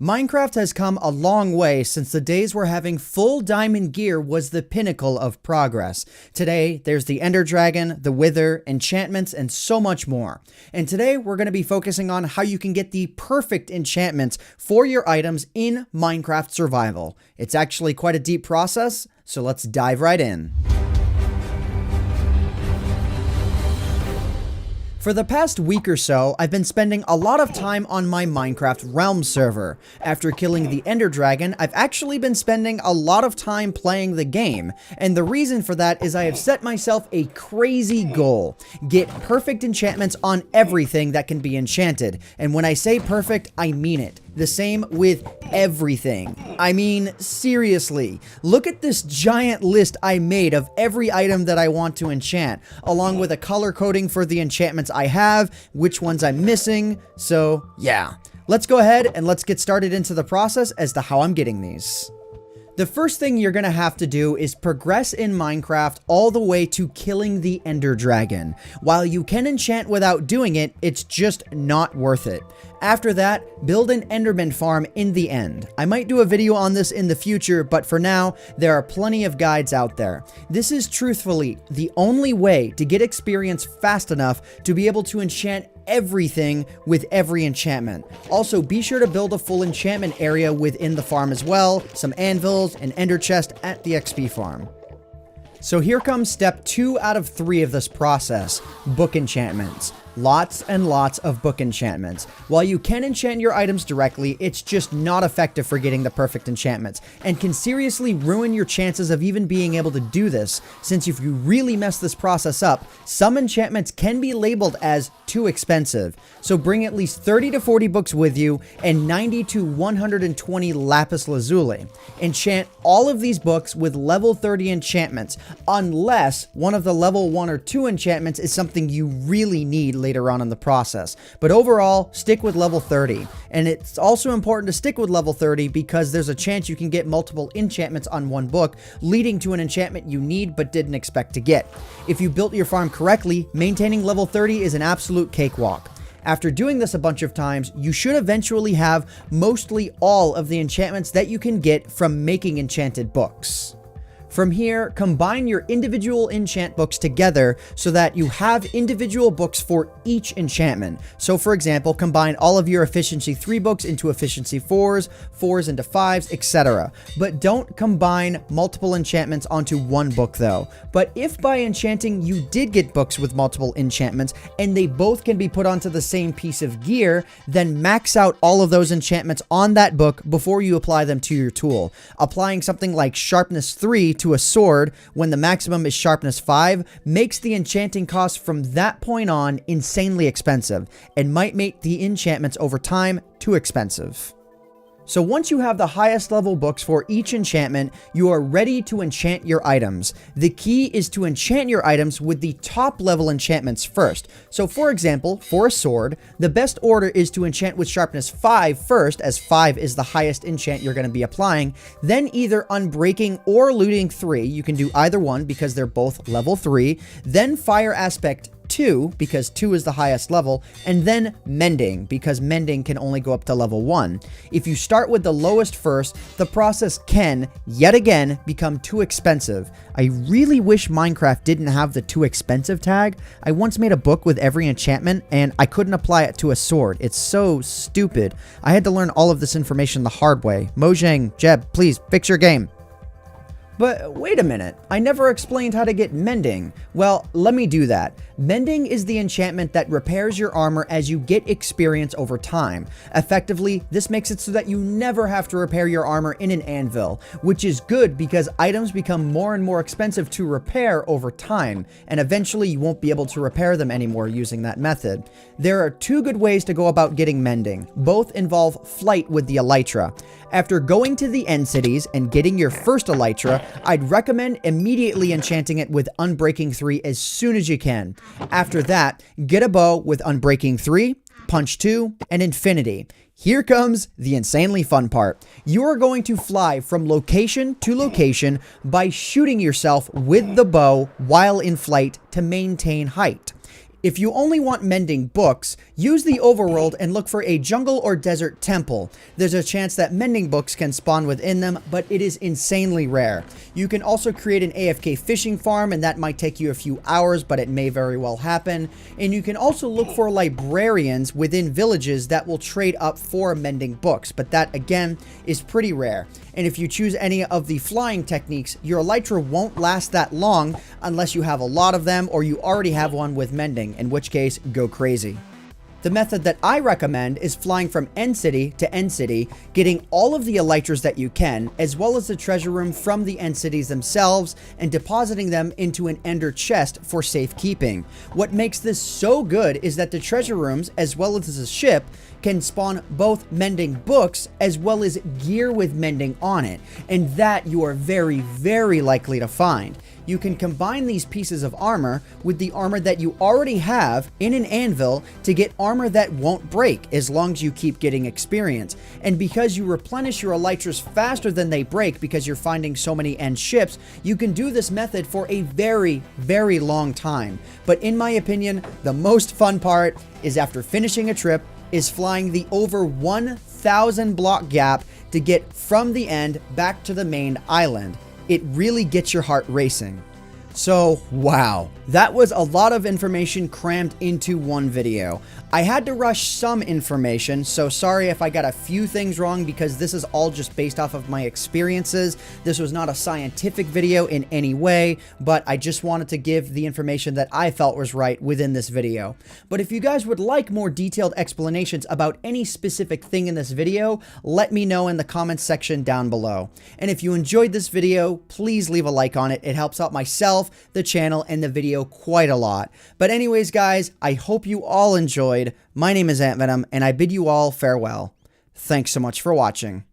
Minecraft has come a long way since the days where having full diamond gear was the pinnacle of progress. Today, there's the Ender Dragon, the Wither, enchantments, and so much more. And today, we're going to be focusing on how you can get the perfect enchantments for your items in Minecraft Survival. It's actually quite a deep process, so let's dive right in. For the past week or so, I've been spending a lot of time on my Minecraft Realm server. After killing the Ender Dragon, I've actually been spending a lot of time playing the game, and the reason for that is I have set myself a crazy goal. Get perfect enchantments on everything that can be enchanted, and when I say perfect, I mean it. The same with everything. I mean, seriously, look at this giant list I made of every item that I want to enchant, along with a color coding for the enchantments I have, which ones I'm missing, so yeah. Let's go ahead and let's get started into the process as to how I'm getting these. The first thing you're going to have to do is progress in Minecraft all the way to killing the Ender Dragon. While you can enchant without doing it, it's just not worth it. After that, build an Enderman farm in the end. I might do a video on this in the future, but for now, there are plenty of guides out there. This is truthfully the only way to get experience fast enough to be able to enchant everything with every enchantment. Also, be sure to build a full enchantment area within the farm as well, some anvils, and ender chest at the XP farm. So here comes step 2 out of 3 of this process, book enchantments. Lots and lots of book enchantments. While you can enchant your items directly, it's just not effective for getting the perfect enchantments, and can seriously ruin your chances of even being able to do this, since if you really mess this process up, some enchantments can be labeled as too expensive. So bring at least 30 to 40 books with you, and 90 to 120 lapis lazuli. Enchant all of these books with level 30 enchantments, unless one of the level 1 or 2 enchantments is something you really need later on in the process. But overall, stick with level 30. And it's also important to stick with level 30 because there's a chance you can get multiple enchantments on one book, leading to an enchantment you need but didn't expect to get. If you built your farm correctly, maintaining level 30 is an absolute cakewalk. After doing this a bunch of times, you should eventually have mostly all of the enchantments that you can get from making enchanted books. From here, combine your individual enchant books together so that you have individual books for each enchantment. So for example, combine all of your efficiency 3 books into efficiency 4s, 4s into 5s, etc. But don't combine multiple enchantments onto one book though. But if by enchanting you did get books with multiple enchantments and they both can be put onto the same piece of gear, then max out all of those enchantments on that book before you apply them to your tool. Applying something like sharpness 3 to a sword when the maximum is sharpness 5 makes the enchanting cost from that point on insanely expensive and might make the enchantments over time too expensive. So once you have the highest level books for each enchantment, you are ready to enchant your items. The key is to enchant your items with the top level enchantments first. So for example, for a sword, the best order is to enchant with sharpness 5 first, as 5 is the highest enchant you're going to be applying, then either unbreaking or looting 3, you can do either one because they're both level 3, then fire aspect 2 because 2 is the highest level, and then mending because mending can only go up to level 1. If you start with the lowest first, the process can, yet again, become too expensive. I really wish Minecraft didn't have the too expensive tag. I once made a book with every enchantment and I couldn't apply it to a sword. It's so stupid. I had to learn all of this information the hard way. Mojang, Jeb, please fix your game. But wait a minute, I never explained how to get Mending. Well, let me do that. Mending is the enchantment that repairs your armor as you get experience over time. Effectively, this makes it so that you never have to repair your armor in an anvil, which is good because items become more and more expensive to repair over time, and eventually you won't be able to repair them anymore using that method. There are 2 good ways to go about getting Mending. Both involve flight with the elytra. After going to the end cities and getting your first elytra, I'd recommend immediately enchanting it with Unbreaking 3 as soon as you can. After that, get a bow with Unbreaking 3, Punch 2, and Infinity. Here comes the insanely fun part. You are going to fly from location to location by shooting yourself with the bow while in flight to maintain height. If you only want mending books, use the overworld and look for a jungle or desert temple. There's a chance that mending books can spawn within them, but it is insanely rare. You can also create an AFK fishing farm, and that might take you a few hours, but it may very well happen. And you can also look for librarians within villages that will trade up for mending books, but that again is pretty rare. And if you choose any of the flying techniques, your elytra won't last that long unless you have a lot of them or you already have one with mending, in which case, go crazy. The method that I recommend is flying from end city to end city, getting all of the elytras that you can, as well as the treasure room from the end cities themselves, and depositing them into an ender chest for safekeeping. What makes this so good is that the treasure rooms, as well as the ship, can spawn both mending books as well as gear with mending on it, and that you are very, very likely to find. You can combine these pieces of armor with the armor that you already have in an anvil to get armor that won't break as long as you keep getting experience. And because you replenish your elytras faster than they break because you're finding so many end ships, you can do this method for a very, very long time. But in my opinion, the most fun part is after finishing a trip is flying the over 1,000 block gap to get from the end back to the main island. It really gets your heart racing. So, wow, that was a lot of information crammed into one video. I had to rush some information, so sorry if I got a few things wrong because this is all just based off of my experiences. This was not a scientific video in any way, but I just wanted to give the information that I felt was right within this video. But if you guys would like more detailed explanations about any specific thing in this video, let me know in the comments section down below. And if you enjoyed this video, please leave a like on it. It helps out myself, the channel, and the video quite a lot. But anyways, guys, I hope you all enjoyed. My name is AntVenom, and I bid you all farewell. Thanks so much for watching.